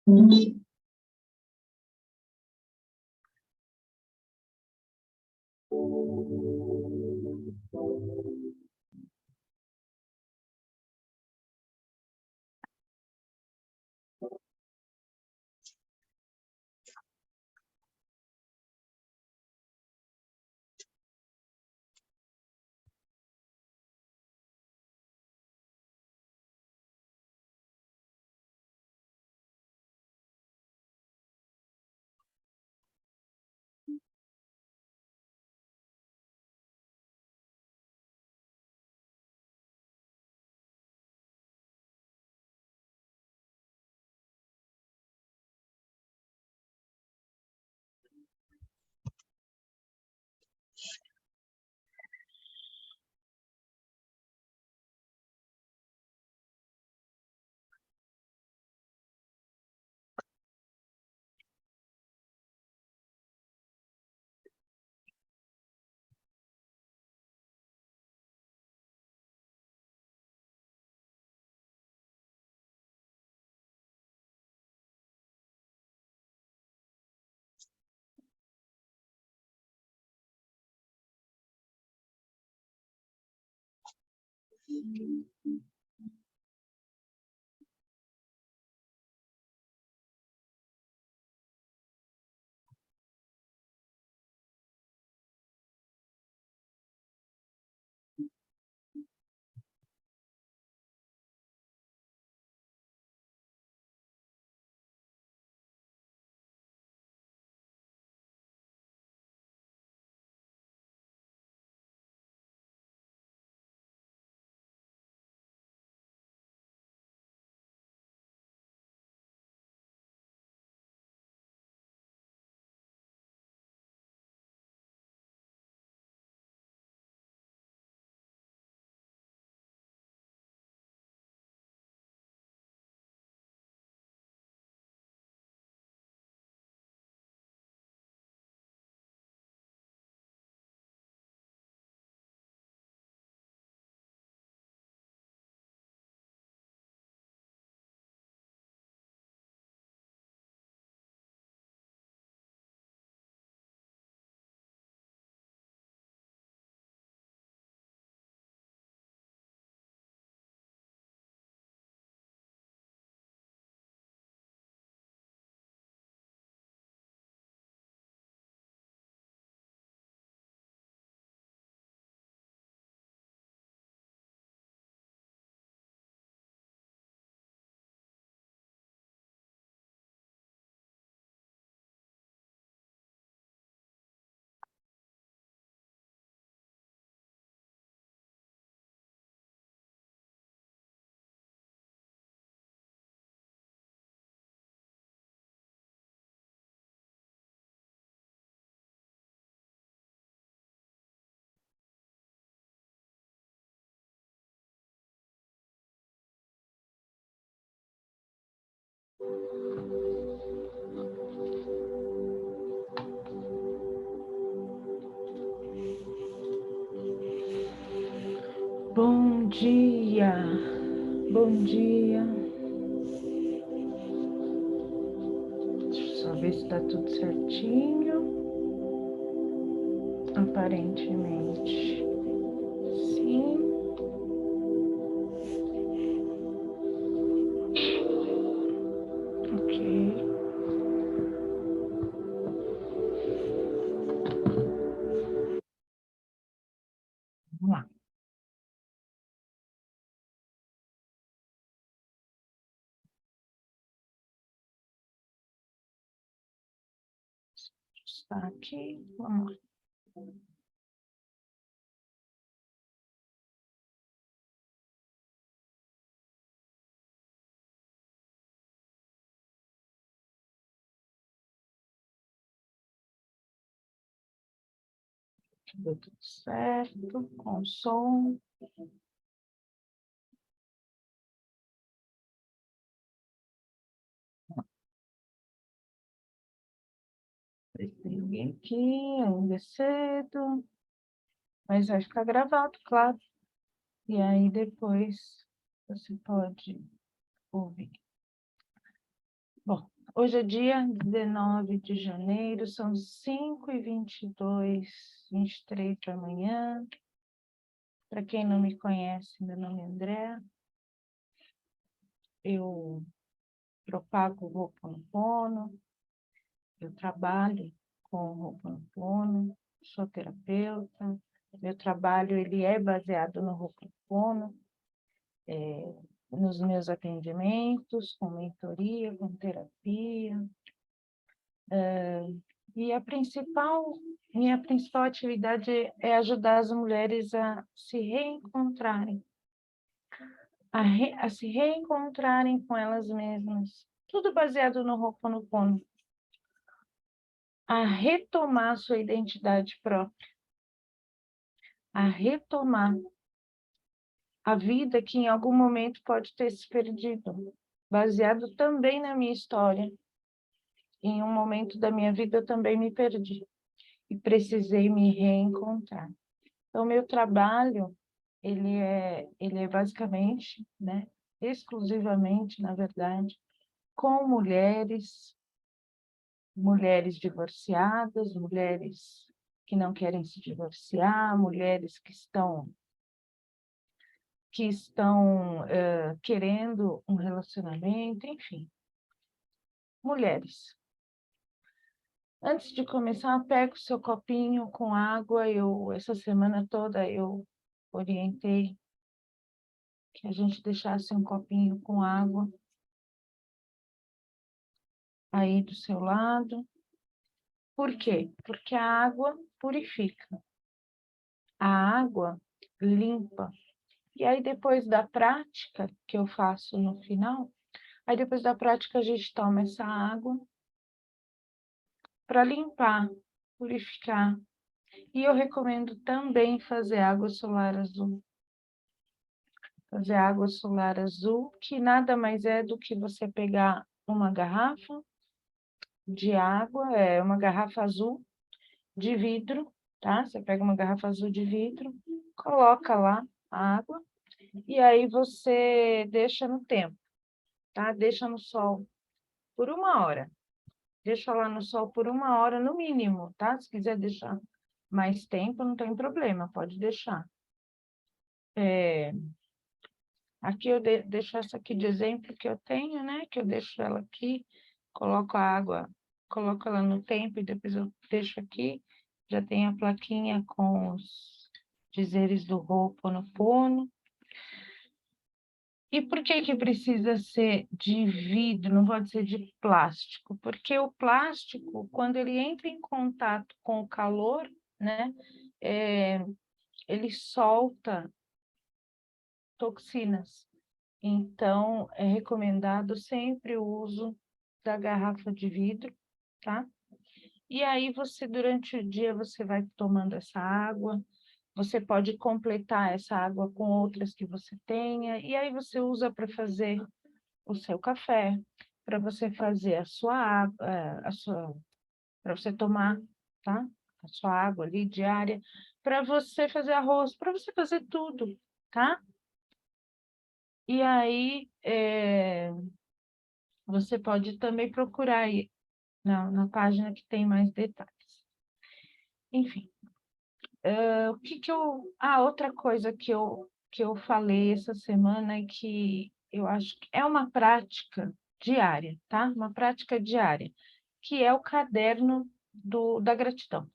Bom dia, bom dia. Deixa eu só ver se tá tudo certinho. Aparentemente, sim. Ok. Vamos lá. Está aqui, vamos lá. Deu tudo certo, com som. Tem ninguém aqui, ainda é cedo, mas vai ficar gravado, claro. E aí depois você pode ouvir. Bom, Hoje é dia 19 de janeiro, são 5h22, 23 da manhã. Para quem não me conhece, meu nome é André. Eu propago o Ho'oponopono, eu trabalho com o Ho'oponopono, sou terapeuta. Meu trabalho ele é baseado no Ho'oponopono, nos meus atendimentos, com mentoria, com terapia. E minha principal atividade é ajudar as mulheres a se reencontrarem, a se reencontrarem com elas mesmas. Tudo baseado no Ho'oponopono. A retomar sua identidade própria. A retomar a vida que em algum momento pode ter se perdido. Baseado também na minha história. Em um momento da minha vida eu também me perdi. E precisei me reencontrar. Então, meu trabalho, ele é basicamente, né, exclusivamente, na verdade, com mulheres divorciadas, mulheres que não querem se divorciar, mulheres que estão querendo um relacionamento, enfim, mulheres. Antes de começar, pega o seu copinho com água. Essa semana toda eu orientei que a gente deixasse um copinho com água aí do seu lado. Por quê? Porque a água purifica. A água limpa. E aí, depois da prática que eu faço no final, aí depois da prática a gente toma essa água para limpar, purificar. E eu recomendo também fazer água solar azul. Fazer água solar azul, que nada mais é do que você pegar uma garrafa de água, uma garrafa azul de vidro, tá? Você pega uma garrafa azul de vidro, coloca lá a água e aí você deixa no tempo, tá? Deixa no sol por 1 hora. Deixa lá no sol por 1 hora no mínimo, tá? Se quiser deixar mais tempo, não tem problema, pode deixar. Aqui eu deixo essa aqui de exemplo que eu tenho, né? Que eu deixo ela aqui, coloco a água, coloco ela no tempo e depois eu deixo aqui. Já tem a plaquinha com os dizeres do Ho'oponopono. E por que que precisa ser de vidro, não pode ser de plástico? Porque o plástico, quando ele entra em contato com o calor, né? Ele solta toxinas. Então, é recomendado sempre o uso da garrafa de vidro, tá? E aí, durante o dia, você vai tomando essa água, você pode completar essa água com outras que você tenha, e aí você usa para fazer o seu café, para você fazer a sua água, para você tomar, tá? A sua água ali diária, para você fazer arroz, para você fazer tudo, tá? E aí, você pode também procurar aí na página que tem mais detalhes. Enfim, o que que eu... outra coisa que eu falei essa semana é que eu acho que é uma prática diária, tá? Uma prática diária, que é o caderno da gratidão.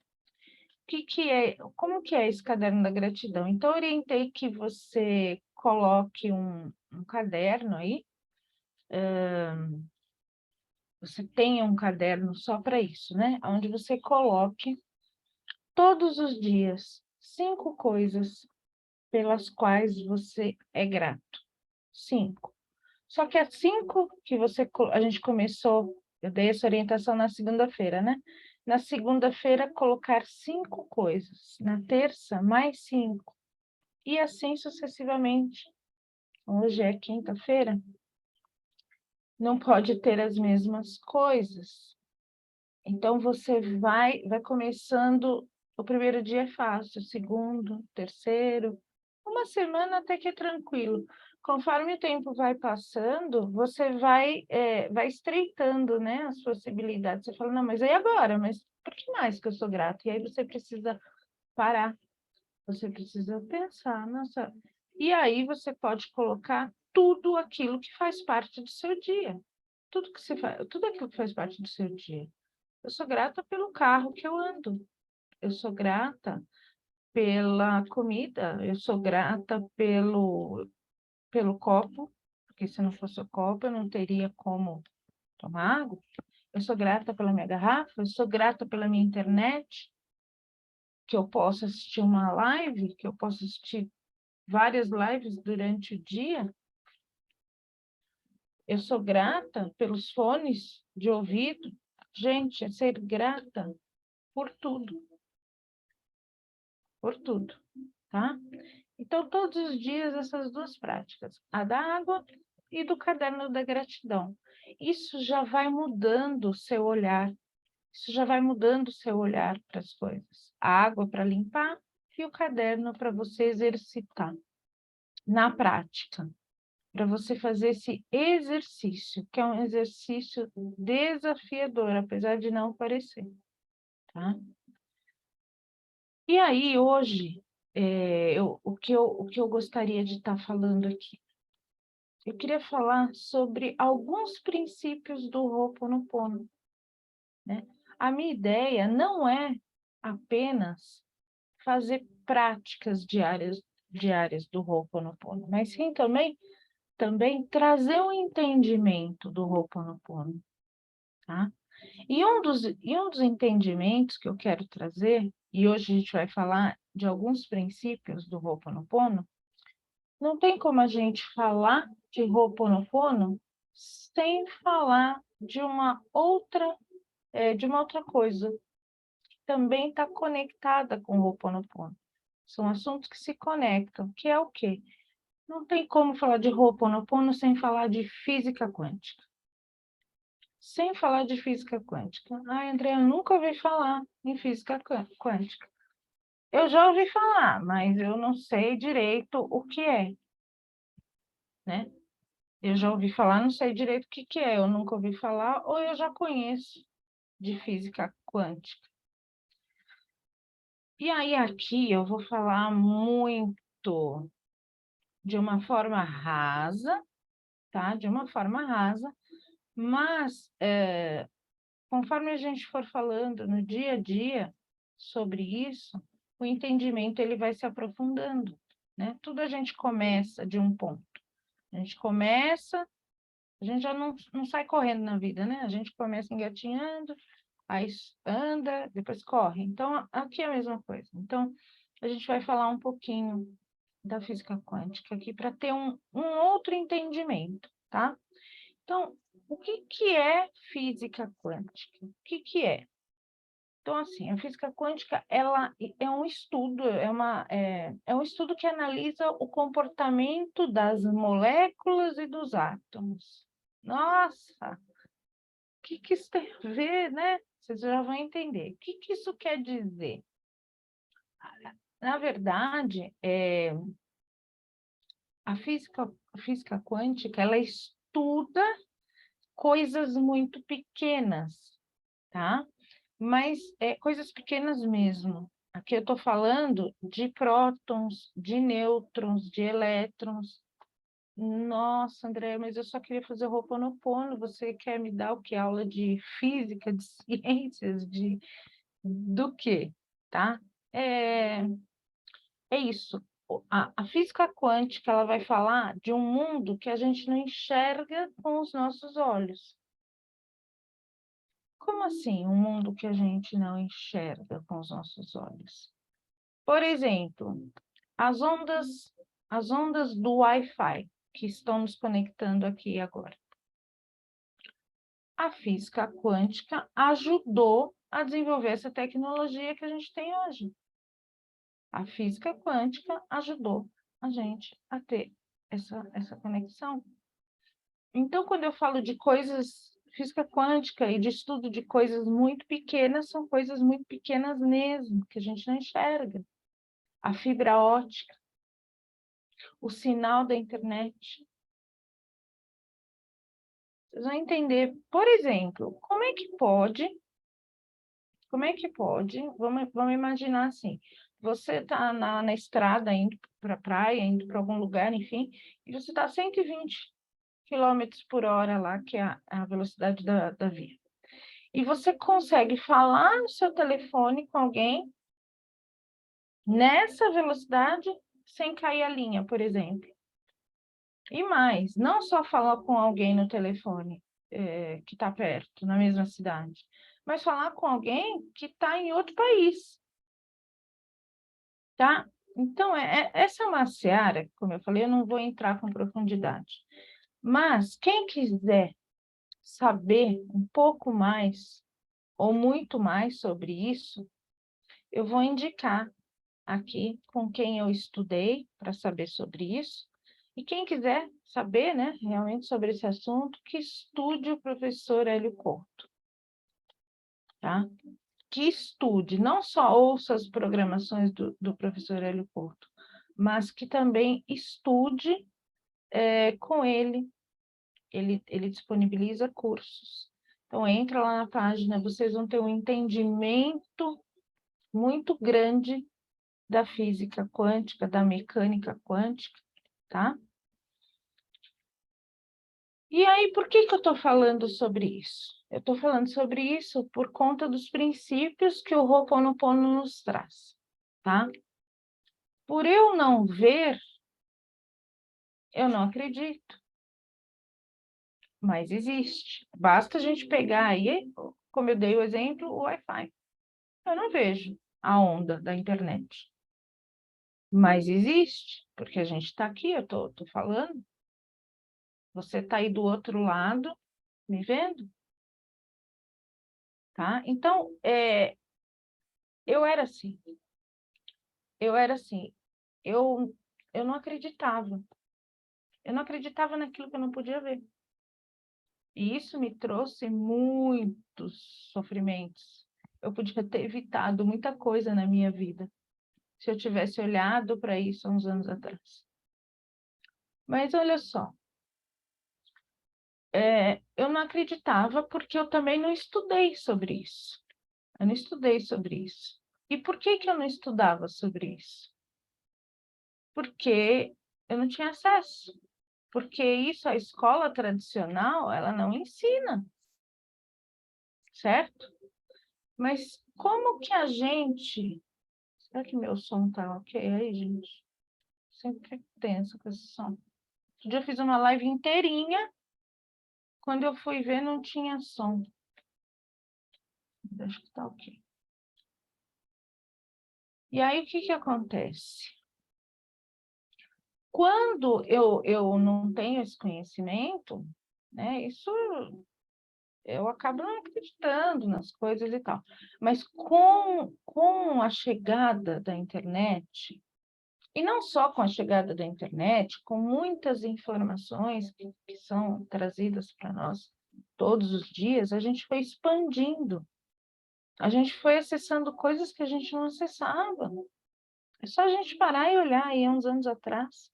Como que é esse caderno da gratidão? Então, eu orientei que você coloque um caderno aí, você tenha um caderno só para isso, né? Onde você coloque todos os dias 5 coisas pelas quais você é grato. 5. Só que as 5 que a gente começou, eu dei essa orientação na segunda-feira, né? Na segunda-feira, colocar 5 coisas. Na terça, mais 5. E assim sucessivamente. Hoje é quinta-feira. Não pode ter as mesmas coisas. Então, você vai começando, o primeiro dia é fácil, o segundo, terceiro, uma semana até que é tranquilo. conforme o tempo vai passando, você vai estreitando, né, as possibilidades. Você fala, não, mas e agora? Mas por que mais que eu sou grata? E aí você precisa parar, você precisa pensar, nossa. E aí você pode colocar tudo aquilo que faz parte do seu dia. Tudo que você faz, tudo aquilo que faz parte do seu dia. Eu sou grata pelo carro que eu ando. Eu sou grata pela comida, eu sou grata pelo copo, porque se não fosse o copo, eu não teria como tomar água. Eu sou grata pela minha garrafa, eu sou grata pela minha internet, que eu posso assistir uma live, que eu posso assistir várias lives durante o dia. Eu sou grata pelos fones de ouvido. Gente, é ser grata por tudo, tá? Então, todos os dias, essas duas práticas, a da água e do caderno da gratidão. Isso já vai mudando o seu olhar, isso já vai mudando o seu olhar para as coisas. A água para limpar e o caderno para você exercitar na prática, para você fazer esse exercício, que é um exercício desafiador, apesar de não parecer, tá? E aí, hoje, o que eu gostaria de estar falando aqui? Eu queria falar sobre alguns princípios do Ho'oponopono, né? A minha ideia não é apenas fazer práticas diárias do Ho'oponopono, mas sim também trazer um entendimento do Ho'oponopono, tá? E um dos entendimentos que eu quero trazer, e hoje a gente vai falar de alguns princípios do Ho'oponopono, não tem como a gente falar de Ho'oponopono sem falar de uma outra coisa que também está conectada com o Ho'oponopono. São assuntos que se conectam, que é o quê? Não tem como falar de Ho'oponopono sem falar de física quântica. Sem falar de física quântica. Ai, André, eu nunca ouvi falar em física quântica. Eu já ouvi falar, mas eu não sei direito o que é, né? Eu já ouvi falar, não sei direito o que é. Eu nunca ouvi falar ou eu já conheço de física quântica. E aí aqui eu vou falar muito de uma forma rasa, tá? De uma forma rasa, mas conforme a gente for falando no dia a dia sobre isso, o entendimento ele vai se aprofundando, né? Tudo a gente começa de um ponto. A gente começa, a gente já não sai correndo na vida, né? A gente começa engatinhando, aí anda, depois corre. Então, aqui é a mesma coisa. Então, a gente vai falar um pouquinho da física quântica aqui para ter um outro entendimento, tá? Então, o que é física quântica? O que é? Então, assim, a física quântica, ela é um estudo, é um estudo que analisa o comportamento das moléculas e dos átomos. Nossa, o que isso tem a ver, né? Vocês já vão entender. O que isso quer dizer? Na verdade, a física quântica, ela estuda coisas muito pequenas, tá? Mas coisas pequenas mesmo. Aqui eu estou falando de prótons, de nêutrons, de elétrons. Nossa, André, mas eu só queria fazer Ho'oponopono. Você quer me dar o que? Aula de física, de ciências, do quê? Tá? É isso. A física quântica ela vai falar de um mundo que a gente não enxerga com os nossos olhos. Como assim, um mundo que a gente não enxerga com os nossos olhos? Por exemplo, as ondas do Wi-Fi que estão nos conectando aqui agora. A física quântica ajudou a desenvolver essa tecnologia que a gente tem hoje. A física quântica ajudou a gente a ter essa conexão. Então, quando eu falo de coisas, física quântica e de estudo de coisas muito pequenas, são coisas muito pequenas mesmo, que a gente não enxerga. A fibra ótica. o sinal da internet. Vocês vão entender, por exemplo, como é que pode, vamos imaginar assim, você está na estrada, indo para a praia, indo para algum lugar, enfim, e você está a 120 quilômetros por hora lá, que é a velocidade da via. E você consegue falar no seu telefone com alguém nessa velocidade sem cair a linha, por exemplo. E mais, não só falar com alguém no telefone que está perto, na mesma cidade, mas falar com alguém que está em outro país, tá? Então, essa é uma seara, como eu falei, eu não vou entrar com profundidade. Mas quem quiser saber um pouco mais ou muito mais sobre isso, eu vou indicar aqui com quem eu estudei para saber sobre isso. E quem quiser saber, né, realmente sobre esse assunto, que estude o professor Hélio Couto, tá? Que estude, não só ouça as programações do professor Hélio Couto, mas que também estude com ele. Ele disponibiliza cursos. Então, entra lá na página, vocês vão ter um entendimento muito grande da física quântica, da mecânica quântica, tá? E aí, por que eu estou falando sobre isso? Eu estou falando sobre isso por conta dos princípios que o Ho'oponopono nos traz, tá? Por eu não ver, eu não acredito, mas existe. Basta a gente pegar aí, como eu dei o exemplo, o Wi-Fi. Eu não vejo a onda da internet, mas existe, porque a gente está aqui, eu estou falando, você está aí do outro lado, me vendo, tá? Então, eu era assim, eu era assim, eu, eu não acreditava. Eu não acreditava naquilo que eu não podia ver. E isso me trouxe muitos sofrimentos. Eu podia ter evitado muita coisa na minha vida se eu tivesse olhado para isso há uns anos atrás. Mas olha só, eu não acreditava porque eu também não estudei sobre isso. Eu não estudei sobre isso. E por que que eu não estudava sobre isso? Porque eu não tinha acesso. Porque isso a escola tradicional, ela não ensina, certo? Mas como que a gente... Será que meu som tá ok aí, gente? Sempre fico tensa com esse som. Outro dia eu fiz uma live inteirinha, quando eu fui ver não tinha som. Acho que tá ok. E aí o que que acontece? Quando eu não tenho esse conhecimento, né, isso eu acabo não acreditando nas coisas e tal. Mas com a chegada da internet, e não só com a chegada da internet, com muitas informações que são trazidas para nós todos os dias, a gente foi expandindo. A gente foi acessando coisas que a gente não acessava. É só a gente parar e olhar aí uns anos atrás.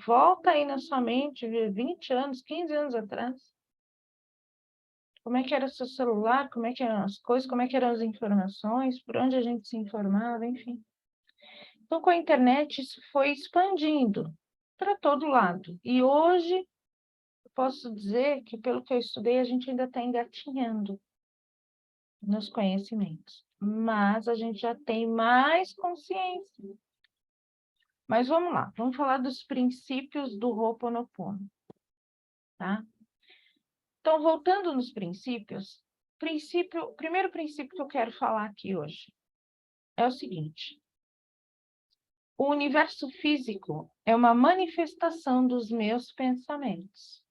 Volta aí na sua mente, 20 anos, 15 anos atrás. Como é que era o seu celular, como é que eram as coisas, como é que eram as informações, por onde a gente se informava, enfim. Então, com a internet, isso foi expandindo para todo lado. E hoje, eu posso dizer que, pelo que eu estudei, a gente ainda está engatinhando nos conhecimentos. Mas a gente já tem mais consciência. Mas vamos lá, vamos falar dos princípios do Ho'oponopono, tá? Então, voltando nos princípios, o primeiro princípio que eu quero falar aqui hoje é o seguinte: o universo físico é uma manifestação dos meus pensamentos.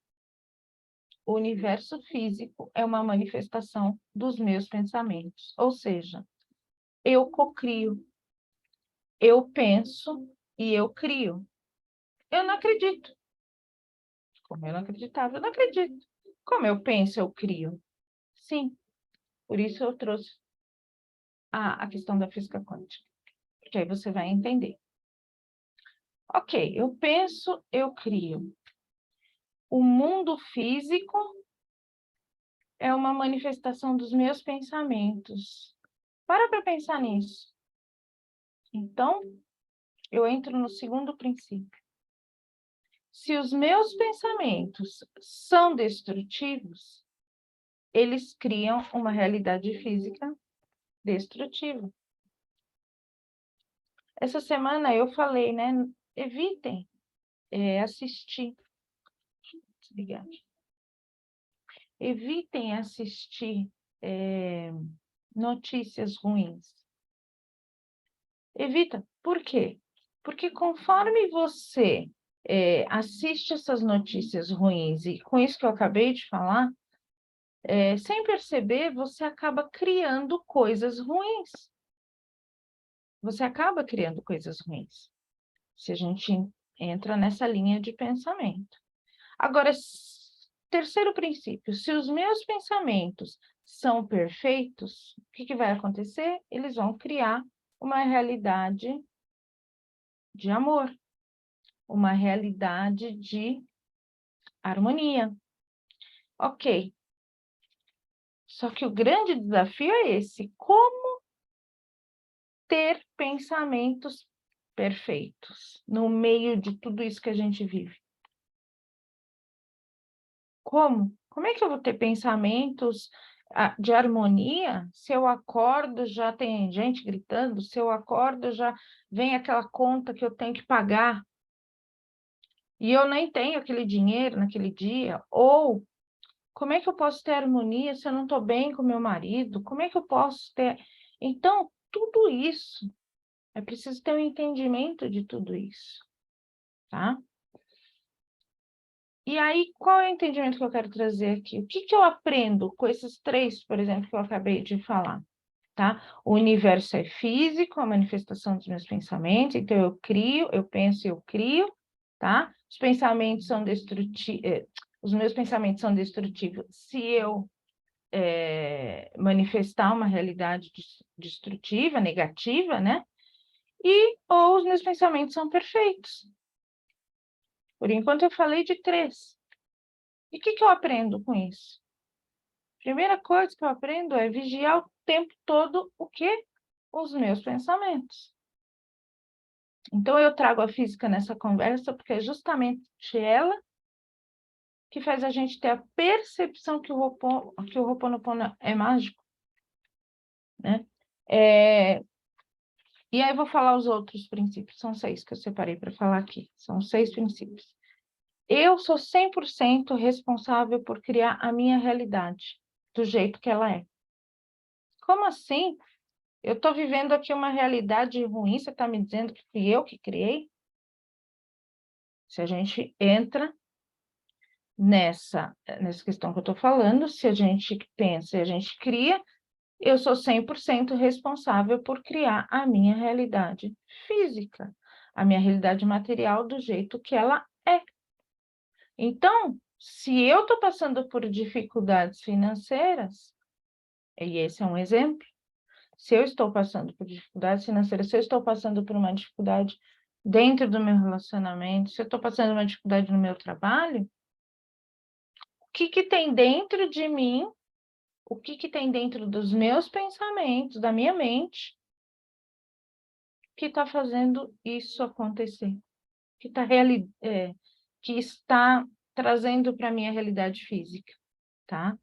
O universo físico é uma manifestação dos meus pensamentos. Ou seja, eu cocrio, eu penso e eu crio. Eu não acredito. Como eu não acreditava, eu não acredito. Como eu penso, eu crio. Sim, por isso eu trouxe a questão da física quântica. Porque aí você vai entender. Ok, eu penso, eu crio. O mundo físico é uma manifestação dos meus pensamentos. Para pensar nisso. Então, eu entro no segundo princípio. Se os meus pensamentos são destrutivos, eles criam uma realidade física destrutiva. Essa semana eu falei, né? Evitem assistir. Desligar. Evitem assistir notícias ruins. Evita. Por quê? Porque conforme você assiste essas notícias ruins, e com isso que eu acabei de falar, sem perceber, você acaba criando coisas ruins. Você acaba criando coisas ruins. Se a gente entra nessa linha de pensamento. Agora, terceiro princípio, se os meus pensamentos são perfeitos, o que vai acontecer? Eles vão criar uma realidade de amor, uma realidade de harmonia. Ok. Só que o grande desafio é esse: como ter pensamentos perfeitos no meio de tudo isso que a gente vive? Como? Como é que eu vou ter pensamentos de harmonia se eu acordo, já tem gente gritando, se eu acordo, já vem aquela conta que eu tenho que pagar e eu nem tenho aquele dinheiro naquele dia? Ou como é que eu posso ter harmonia se eu não estou bem com meu marido? Como é que eu posso ter... Então, tudo isso, é preciso ter um entendimento de tudo isso, tá? E aí, qual é o entendimento que eu quero trazer aqui? O que eu aprendo com esses três, por exemplo, que eu acabei de falar? Tá? O universo é físico, a manifestação dos meus pensamentos, então eu crio, eu penso e eu crio, tá? Os pensamentos são destrutivos, os meus pensamentos são destrutivos se eu manifestar uma realidade destrutiva, negativa, né? Ou os meus pensamentos são perfeitos. Por enquanto eu falei de três. E o que eu aprendo com isso? Primeira coisa que eu aprendo é vigiar o tempo todo o quê? Os meus pensamentos. Então, eu trago a física nessa conversa porque é justamente ela que faz a gente ter a percepção que o Ho'oponopono é mágico, né? E aí eu vou falar os outros princípios, são 6 que eu separei para falar aqui, são 6 princípios. Eu sou 100% responsável por criar a minha realidade, do jeito que ela é. Como assim? Eu estou vivendo aqui uma realidade ruim, você está me dizendo que fui eu que criei? Se a gente entra nessa questão que eu estou falando, se a gente pensa e a gente cria, eu sou 100% responsável por criar a minha realidade física, a minha realidade material do jeito que ela é. Então, se eu estou passando por dificuldades financeiras, e esse é um exemplo, se eu estou passando por dificuldades financeiras, se eu estou passando por uma dificuldade dentro do meu relacionamento, se eu estou passando uma dificuldade no meu trabalho, o que tem dentro de mim, o que tem dentro dos meus pensamentos, da minha mente, que está fazendo isso acontecer, que que está trazendo para a minha realidade física, tá?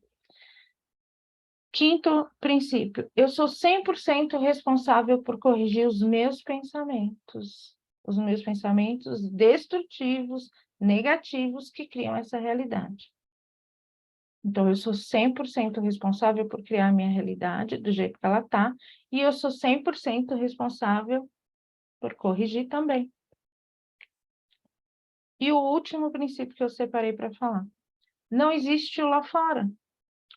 Quinto princípio, eu sou 100% responsável por corrigir os meus pensamentos destrutivos, negativos, que criam essa realidade. Então, eu sou 100% responsável por criar a minha realidade do jeito que ela está, e eu sou 100% responsável por corrigir também. E o último princípio que eu separei para falar, não existe o lá fora.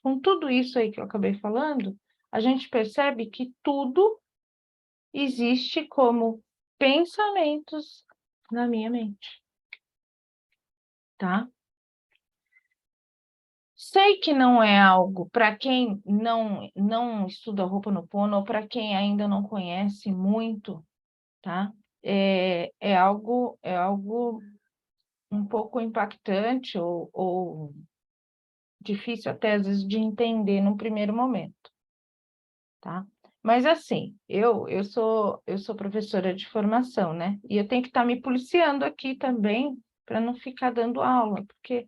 Com tudo isso aí que eu acabei falando, a gente percebe que tudo existe como pensamentos na minha mente, tá? Sei que não é algo para quem não estuda Ho'oponopono ou para quem ainda não conhece muito, tá? é algo um pouco impactante ou difícil até às vezes de entender no primeiro momento, tá? Mas assim, eu sou professora de formação, né? E eu tenho que estar me policiando aqui também para não ficar dando aula, porque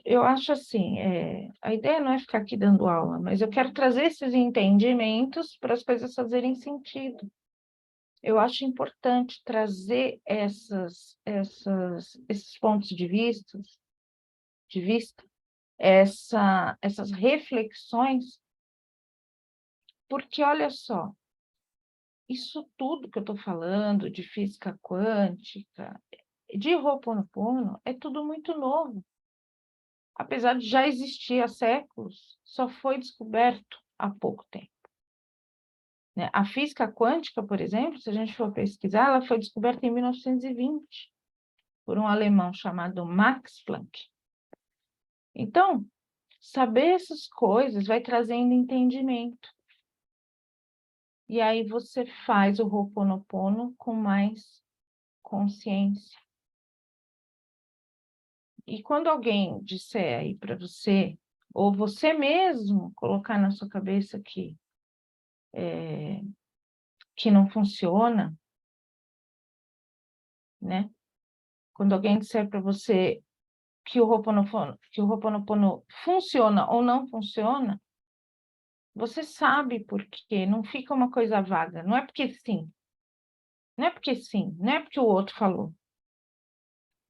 eu acho assim, a ideia não é ficar aqui dando aula, mas eu quero trazer esses entendimentos para as coisas fazerem sentido. Eu acho importante trazer esses pontos de vista, essas reflexões, porque olha só, isso tudo que eu estou falando de física quântica, de Ho'oponopono, é tudo muito novo. Apesar de já existir há séculos, só foi descoberto há pouco tempo, né? A física quântica, por exemplo, se a gente for pesquisar, ela foi descoberta em 1920 por um alemão chamado Max Planck. Então, saber essas coisas vai trazendo entendimento. E aí você faz o Ho'oponopono com mais consciência. E quando alguém disser aí para você, ou você mesmo colocar na sua cabeça que não funciona, né? Quando alguém disser para você que o Ho'oponopono funciona ou não funciona, você sabe por quê, não fica uma coisa vaga. Não é porque sim, não é porque sim, não é porque o outro falou.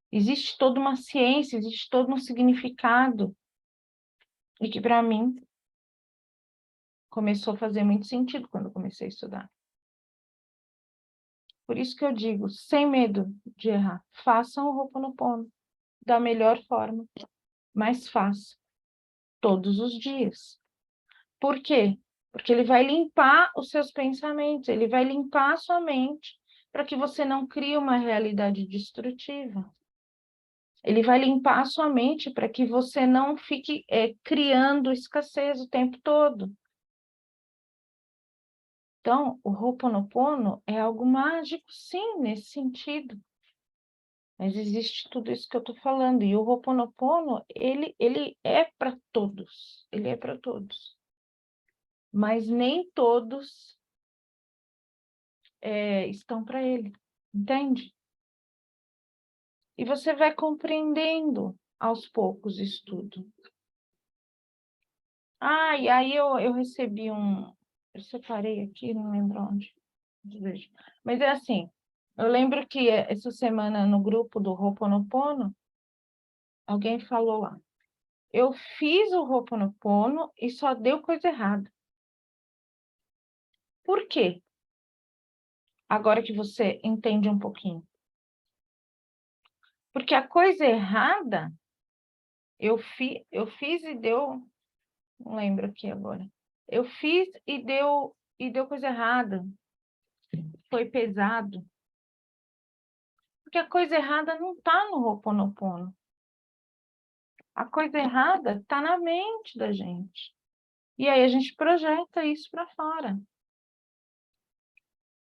Existe toda uma ciência, existe todo um significado. E que para mim começou a fazer muito sentido quando eu comecei a estudar. Por isso que eu digo, sem medo de errar, façam o Ho'oponopono da melhor forma, mas façam todos os dias. Por quê? Porque ele vai limpar os seus pensamentos, ele vai limpar a sua mente para que você não crie uma realidade destrutiva. Ele vai limpar a sua mente para que você não fique criando escassez o tempo todo. Então, o Ho'oponopono é algo mágico, sim, nesse sentido. Mas existe tudo isso que eu estou falando. E o Ho'oponopono, ele é para todos. Ele é para todos. Mas nem todos estão para ele. Entende? E você vai compreendendo aos poucos isso tudo. E aí eu recebi eu separei aqui, não lembro onde. Mas é assim, eu lembro que essa semana no grupo do Ho'oponopono, alguém falou lá, eu fiz o Ho'oponopono e só deu coisa errada. Por quê? Agora que você entende um pouquinho. Porque a coisa errada, eu fiz e deu, não lembro aqui agora. Eu fiz e deu coisa errada. Foi pesado. Porque a coisa errada não está no Ho'oponopono. A coisa errada está na mente da gente. E aí a gente projeta isso para fora.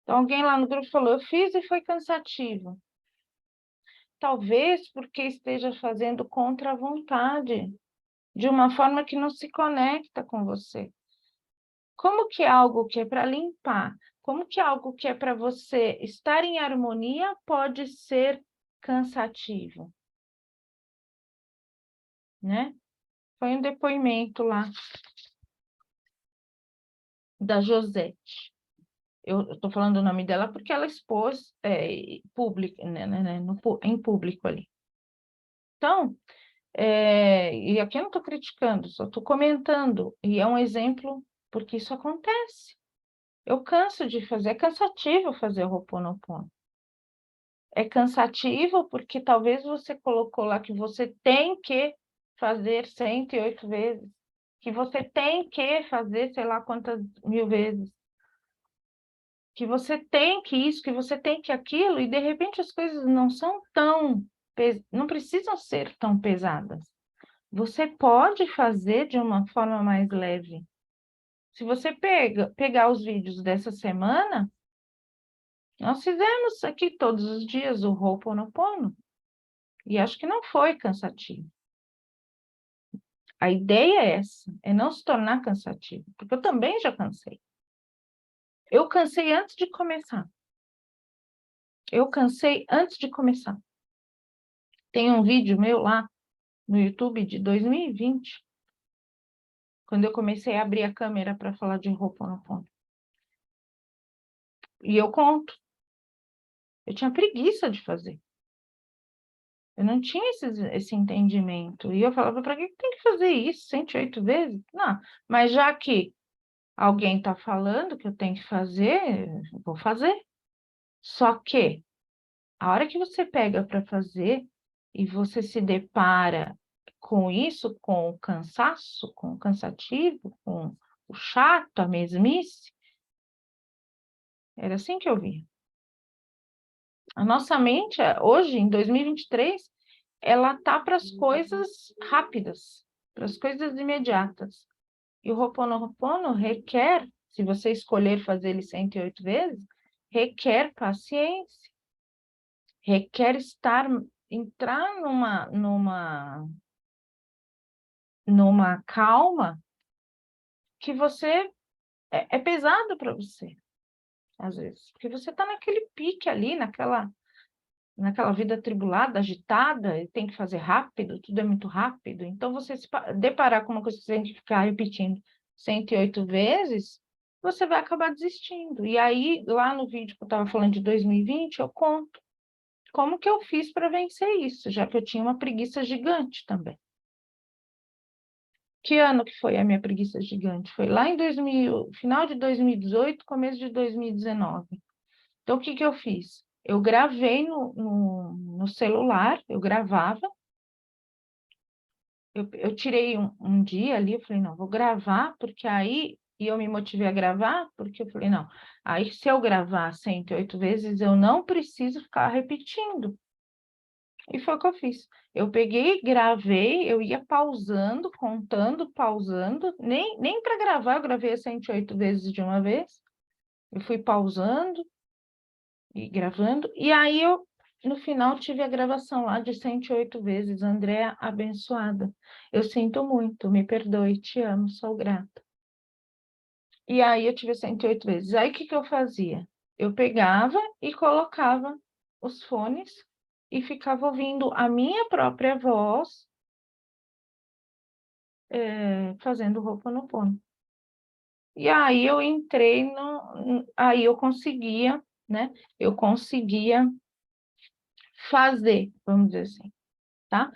Então, alguém lá no grupo falou, eu fiz e foi cansativo. Talvez porque esteja fazendo contra a vontade, de uma forma que não se conecta com você. Como que algo que é para limpar, como que algo que é para você estar em harmonia pode ser cansativo, né? Foi um depoimento lá da Josete. Eu estou falando o nome dela porque ela expôs público, né, em público ali. Então, e aqui eu não estou criticando, só estou comentando, e é um exemplo porque isso acontece. Eu canso de fazer, é cansativo fazer o Ho'oponopono. É cansativo porque talvez você colocou lá que você tem que fazer 108 vezes, que você tem que fazer sei lá quantas mil vezes, que você tem que isso, que você tem que aquilo, e de repente as coisas não são não precisam ser tão pesadas. Você pode fazer de uma forma mais leve. Se você pegar os vídeos dessa semana, Nós fizemos aqui todos os dias o Ho'oponopono, e acho que não foi cansativo. A ideia é essa, é não se tornar cansativo, porque eu também já cansei. Eu cansei antes de começar. Eu cansei antes de começar. Tem um vídeo meu lá no YouTube de 2020, quando eu comecei a abrir a câmera para falar de Ho'oponopono. E eu conto. Eu tinha preguiça de fazer. Eu não tinha esse entendimento. E eu falava, para que tem que fazer isso 108 vezes? Não, mas já que alguém está falando que eu tenho que fazer, eu vou fazer. Só que a hora que você pega para fazer e você se depara com isso, com o cansaço, com o cansativo, com o chato, a mesmice, era assim que eu via. A nossa mente, hoje, em 2023, ela tá para as coisas rápidas, para as coisas imediatas. E o Ho'oponopono requer, se você escolher fazer ele 108 vezes, requer paciência, requer entrar numa calma que você é pesado para você, às vezes, porque você está naquele pique ali, naquela vida atribulada, agitada, e tem que fazer rápido, tudo é muito rápido. Então, você se deparar com uma coisa que você tem que ficar repetindo 108 vezes, você vai acabar desistindo. E aí, lá no vídeo que eu estava falando de 2020, eu conto como que eu fiz para vencer isso, já que eu tinha uma preguiça gigante também. Que ano que foi a minha preguiça gigante? Foi lá em 2000, final de 2018, começo de 2019. Então, o que que eu fiz? Eu gravei no celular, eu gravava, eu tirei um dia ali, eu falei, não, vou gravar, porque aí, e eu me motivei a gravar, porque eu falei, não, aí se eu gravar 108 vezes, eu não preciso ficar repetindo. E foi o que eu fiz. Eu peguei, gravei, eu ia pausando, contando, pausando, nem para gravar, eu gravei 108 vezes de uma vez, eu fui pausando, e gravando. E aí eu, no final, tive a gravação lá de 108 vezes. Andréa, abençoada. Eu sinto muito, me perdoe, te amo, sou grata. E aí eu tive 108 vezes. Aí o que que eu fazia? Eu pegava e colocava os fones e ficava ouvindo a minha própria voz fazendo Ho'oponopono. E aí eu entrei aí eu conseguia, né? Eu conseguia fazer, vamos dizer assim, tá?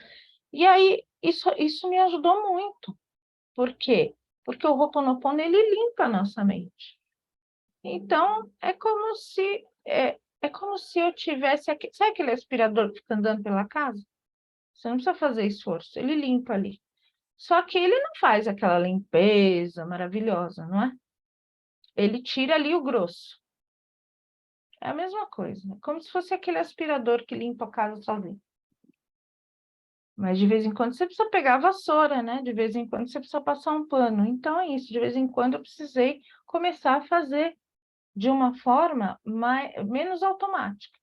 E aí, isso me ajudou muito. Por quê? Porque o Ho'oponopono, ele limpa a nossa mente. Então, é como se eu tivesse... Sabe aquele aspirador que fica andando pela casa? Você não precisa fazer esforço, ele limpa ali. Só que ele não faz aquela limpeza maravilhosa, não é? Ele tira ali o grosso. É a mesma coisa. É como se fosse aquele aspirador que limpa a casa sozinho. Mas de vez em quando você precisa pegar a vassoura, né? De vez em quando você precisa passar um pano. Então é isso, de vez em quando eu precisei começar a fazer de uma forma menos automática.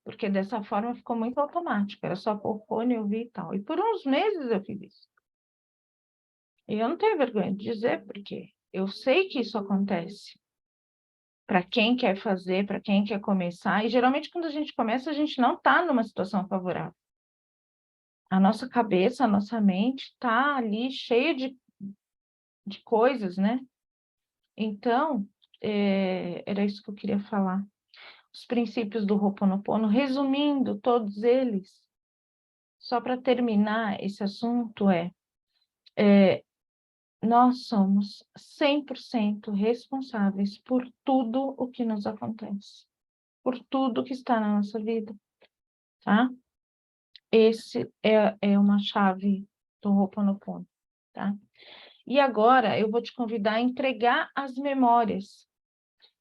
Porque dessa forma ficou muito automática. Era só pôr fone, ouvir e tal. E por uns meses eu fiz isso. E eu não tenho vergonha de dizer, porque eu sei que isso acontece. Para quem quer fazer, para quem quer começar. E geralmente quando a gente começa, a gente não está numa situação favorável. A nossa cabeça, a nossa mente está ali cheia de coisas, né? Então, era isso que eu queria falar. Os princípios do Ho'oponopono, resumindo todos eles, só para terminar esse assunto, nós somos 100% responsáveis por tudo o que nos acontece, por tudo que está na nossa vida, tá? Esse é uma chave do Ho'oponopono, tá? E agora eu vou te convidar a entregar as memórias.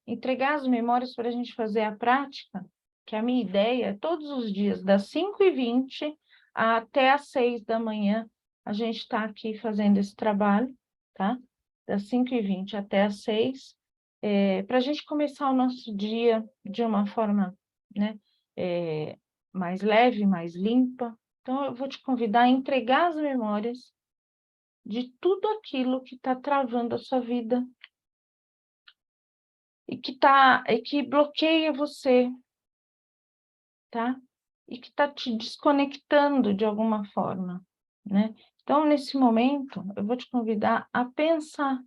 Entregar as memórias para a gente fazer a prática, que a minha ideia é todos os dias, das 5h20 até as 6 da manhã, a gente está aqui fazendo esse trabalho, tá? Das 5h20 até as 6, Para a gente começar o nosso dia de uma forma, né, mais leve, mais limpa. Então, eu vou te convidar a entregar as memórias de tudo aquilo que está travando a sua vida e que bloqueia você, tá? E que está te desconectando de alguma forma, né? Então, nesse momento, eu vou te convidar a pensar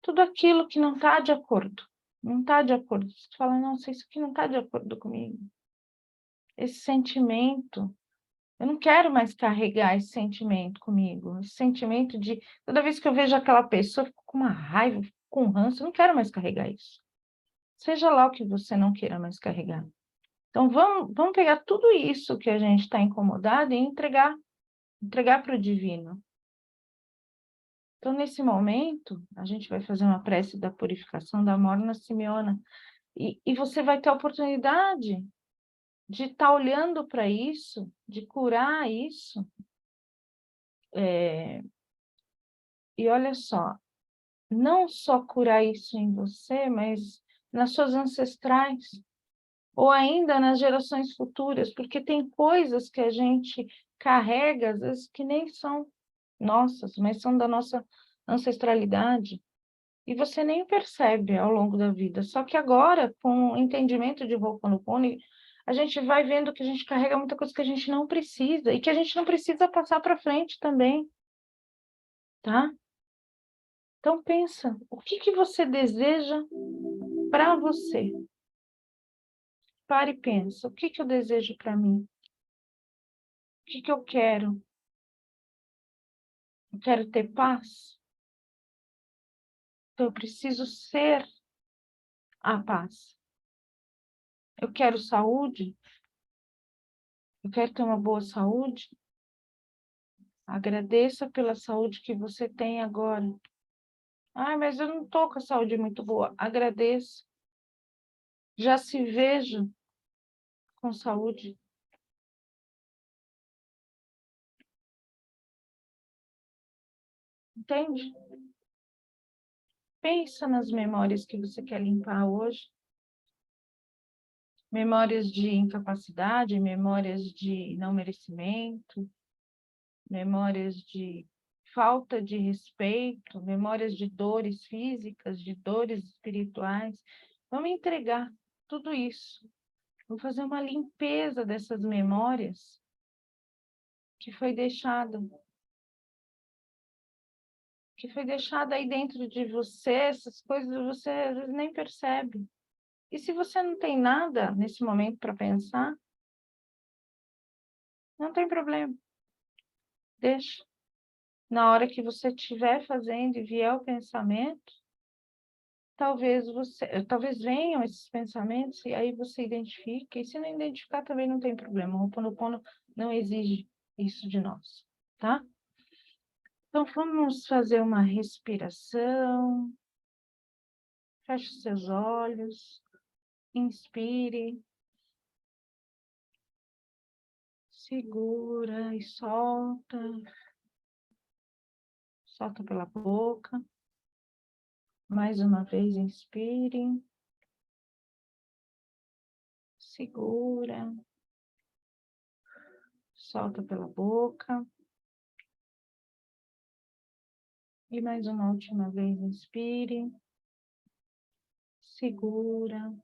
tudo aquilo que não está de acordo. Não está de acordo. Você fala, nossa, isso aqui não está de acordo comigo. Esse sentimento, eu não quero mais carregar esse sentimento comigo. Esse sentimento de, toda vez que eu vejo aquela pessoa, eu fico com uma raiva, fico com um ranço, eu não quero mais carregar isso. Seja lá o que você não queira mais carregar. Então, vamos pegar tudo isso que a gente está incomodado e entregar para o divino. Então, nesse momento, a gente vai fazer uma prece da purificação da Morna Simeona. E você vai ter a oportunidade de estar olhando para isso, de curar isso. E olha só, não só curar isso em você, mas nas suas ancestrais, ou ainda nas gerações futuras, porque tem coisas que a gente carrega, às vezes, que nem são nossas, mas são da nossa ancestralidade, e você nem percebe ao longo da vida. Só que agora, com o entendimento de Ho'oponopono, a gente vai vendo que a gente carrega muita coisa que a gente não precisa, e que a gente não precisa passar para frente também, tá? Então pensa, o que você deseja para você? Pare e pensa, o que eu desejo para mim? O que eu quero? Eu quero ter paz? Então eu preciso ser a paz. Eu quero saúde? Eu quero ter uma boa saúde? Agradeça pela saúde que você tem agora. Ah, mas eu não estou com a saúde muito boa. Agradeça. Já se veja com saúde. Entende? Pensa nas memórias que você quer limpar hoje. Memórias de incapacidade, memórias de não merecimento, memórias de falta de respeito, memórias de dores físicas, de dores espirituais. Vamos entregar tudo isso. Vou fazer uma limpeza dessas memórias que foi deixada aí dentro de você, essas coisas você às vezes nem percebe. E se você não tem nada nesse momento para pensar, não tem problema. Deixa. Na hora que você estiver fazendo e vier o pensamento, talvez venham esses pensamentos e aí você identifica, e se não identificar também não tem problema. O Ho'oponopono não exige isso de nós, tá? Então vamos fazer uma respiração. Feche os seus olhos, inspire, segura e solta. Solta pela boca. Mais uma vez, inspire. Segura. Solta pela boca. E mais uma última vez, inspire. Segura.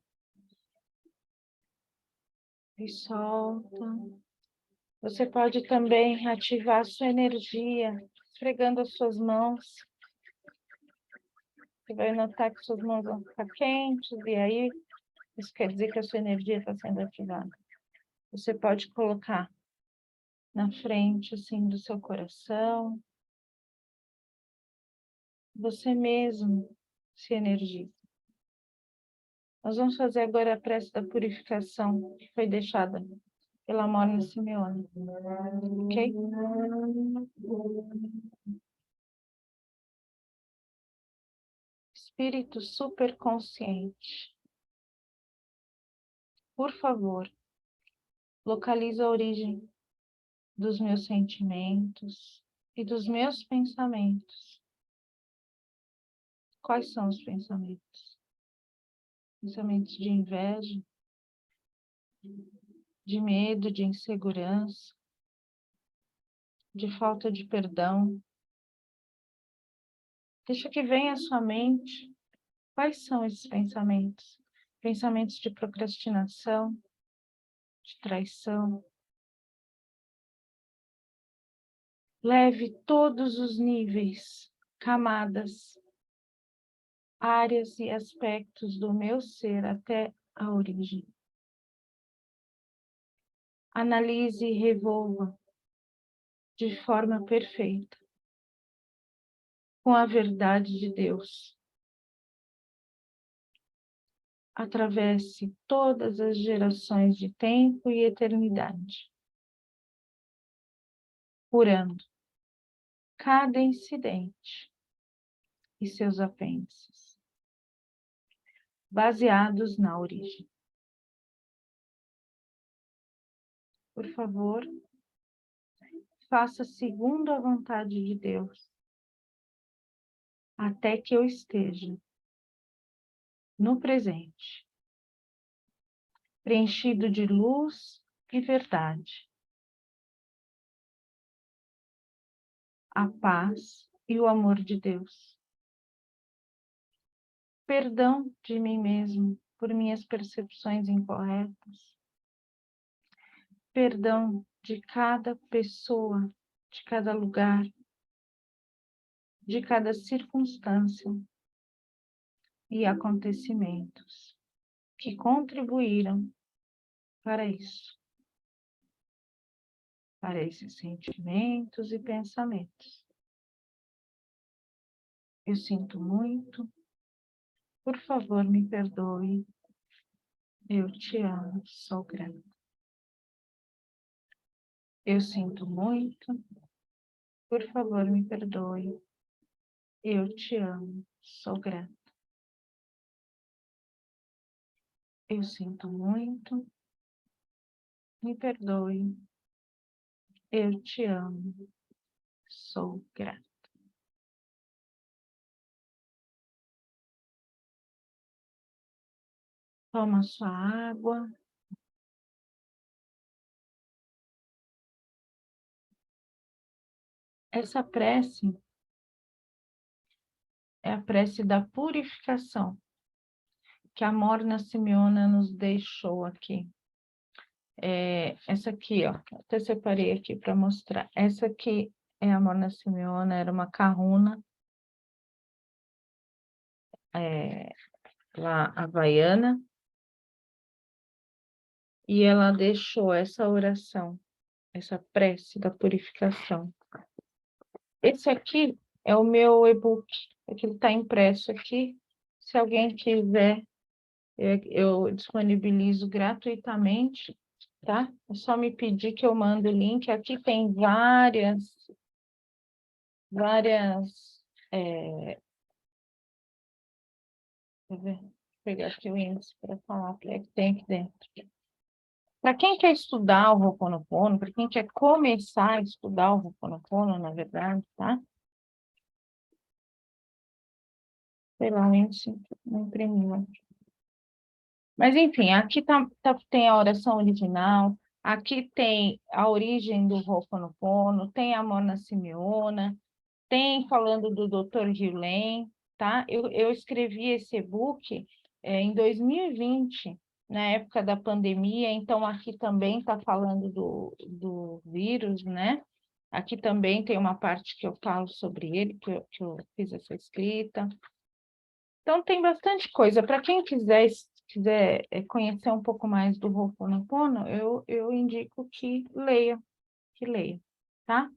E solta. Você pode também ativar a sua energia, esfregando as suas mãos. Você vai notar que suas mãos vão ficar quentes, e aí isso quer dizer que a sua energia está sendo ativada. Você pode colocar na frente, assim, do seu coração. Você mesmo se energiza. Nós vamos fazer agora a prece da purificação que foi deixada pela Morna Simeone. Ok? Espírito superconsciente, por favor, localiza a origem dos meus sentimentos e dos meus pensamentos. Quais são os pensamentos? Pensamentos de inveja, de medo, de insegurança, de falta de perdão. Deixa que venha à sua mente. Quais são esses pensamentos? Pensamentos de procrastinação, de traição. Leve todos os níveis, camadas, áreas e aspectos do meu ser até a origem. Analise e revolva de forma perfeita, com a verdade de Deus. Atravesse todas as gerações de tempo e eternidade, curando cada incidente e seus apêndices, baseados na origem. Por favor, faça segundo a vontade de Deus, até que eu esteja no presente, preenchido de luz e verdade, a paz e o amor de Deus. Perdão de mim mesmo por minhas percepções incorretas. Perdão de cada pessoa, de cada lugar, de cada circunstância e acontecimentos que contribuíram para isso, para esses sentimentos e pensamentos. Eu sinto muito, por favor, me perdoe. Eu te amo, sou grata. Eu sinto muito, por favor, me perdoe. Eu te amo, sou grata. Eu sinto muito, me perdoe. Eu te amo, sou grata. Toma sua água. Essa prece é a prece da purificação que a Morna Simeona nos deixou aqui. Essa aqui, ó, até separei aqui para mostrar. Essa aqui é a Morna Simeona, era uma kahuna lá havaiana, e ela deixou essa oração, essa prece da purificação. Esse aqui é o meu e-book, que ele está impresso aqui. Se alguém quiser, eu disponibilizo gratuitamente, tá? É só me pedir que eu mando o link. Aqui tem várias, vou pegar aqui o índice para falar o que é que tem aqui dentro. Para quem quer estudar o Ho'oponopono, para quem quer começar a estudar o Ho'oponopono, na verdade, tá? Sei lá, o índice não imprimiu. Mas, enfim, aqui tem a oração original, aqui tem a origem do Ho'oponopono, tem a Mona Simeona, tem falando do Dr. Hugh, tá? Eu escrevi esse e-book em 2020, na época da pandemia, então aqui também está falando do vírus, né? Aqui também tem uma parte que eu falo sobre ele, que eu fiz essa escrita. Então, tem bastante coisa. Para quem quiser conhecer um pouco mais do Ho'oponopono, eu indico que leia, tá?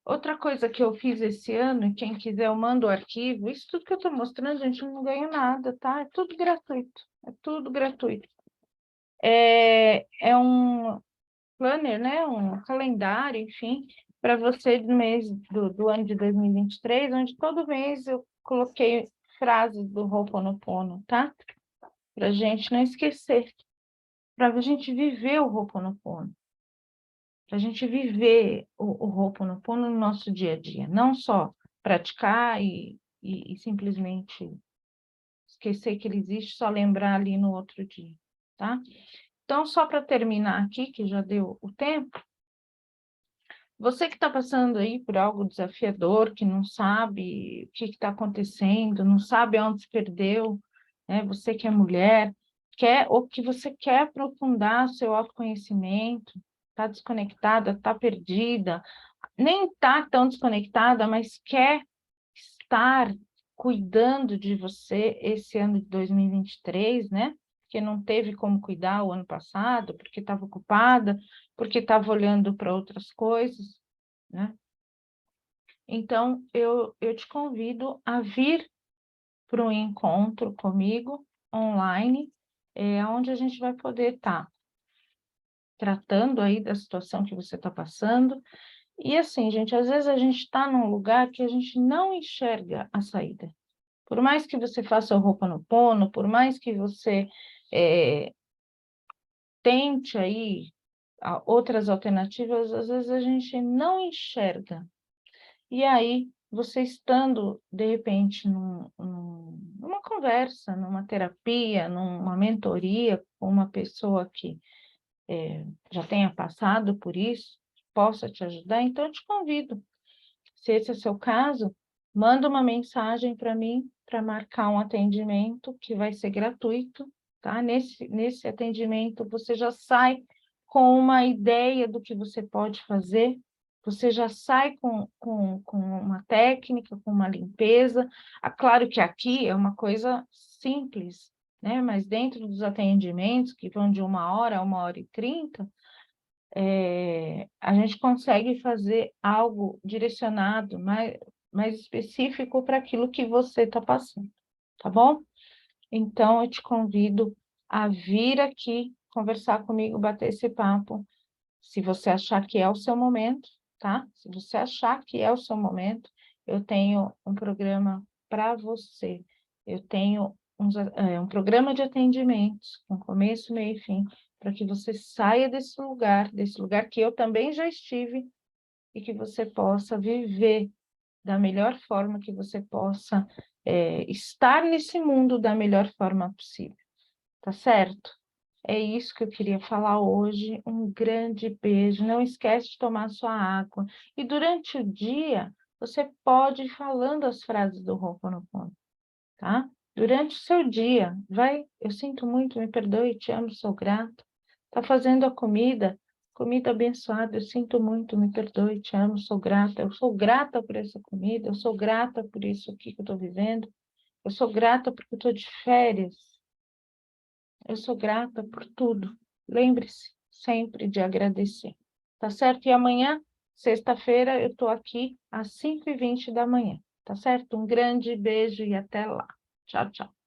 Outra coisa que eu fiz esse ano, e quem quiser eu mando o arquivo, isso tudo que eu estou mostrando, gente, eu não ganho nada, tá? É tudo gratuito, é tudo gratuito. É um planner, né? Um calendário, enfim, para você do ano de 2023, onde todo mês eu coloquei frases do Ho'oponopono, tá? Para a gente não esquecer, para a gente viver o Ho'oponopono, para a gente viver o Ho'oponopono no nosso dia a dia, não só praticar e e simplesmente esquecer que ele existe, só lembrar ali no outro dia, tá? Então, só para terminar aqui, que já deu o tempo, você que está passando aí por algo desafiador, que não sabe o que está acontecendo, não sabe aonde se perdeu, né? Você que é mulher, ou que você quer aprofundar seu autoconhecimento, está desconectada, está perdida, nem está tão desconectada, mas quer estar cuidando de você esse ano de 2023, né? Que não teve como cuidar o ano passado, porque estava ocupada, porque estava olhando para outras coisas, né? Então, eu te convido a vir para um encontro comigo, online, onde a gente vai poder estar tratando aí da situação que você está passando. E assim, gente, às vezes a gente está num lugar que a gente não enxerga a saída. Por mais que você faça o Ho'oponopono, por mais que você tente aí outras alternativas, às vezes a gente não enxerga. E aí, você estando, de repente, numa conversa, numa terapia, numa mentoria com uma pessoa que já tenha passado por isso, possa te ajudar, então eu te convido. Se esse é o seu caso, manda uma mensagem para mim para marcar um atendimento que vai ser gratuito, tá? Nesse atendimento, você já sai com uma ideia do que você pode fazer, você já sai com uma técnica, com uma limpeza. Claro que aqui é uma coisa simples, né? Mas dentro dos atendimentos, que vão de 1 hora a 1 hora e 30, a gente consegue fazer algo direcionado, mais específico para aquilo que você está passando, tá bom? Então, eu te convido a vir aqui conversar comigo, bater esse papo, se você achar que é o seu momento, tá? Se você achar que é o seu momento, eu tenho um programa para você. Eu tenho um programa de atendimentos, com começo, meio e fim, para que você saia desse lugar que eu também já estive, e que você possa viver da melhor forma, que você possa estar nesse mundo da melhor forma possível, tá certo? É isso que eu queria falar hoje. Um grande beijo. Não esquece de tomar sua água. E durante o dia, você pode ir falando as frases do Ho'oponopono, tá? Durante o seu dia, vai, eu sinto muito, me perdoe, te amo, sou grata. Tá fazendo a comida abençoada, eu sinto muito, me perdoe, te amo, sou grata. Eu sou grata por essa comida, eu sou grata por isso aqui que eu estou vivendo. Eu sou grata porque eu estou de férias. Eu sou grata por tudo. Lembre-se sempre de agradecer. Tá certo? E amanhã, sexta-feira, eu estou aqui às 5h20 da manhã. Tá certo? Um grande beijo e até lá. Tchau, tchau.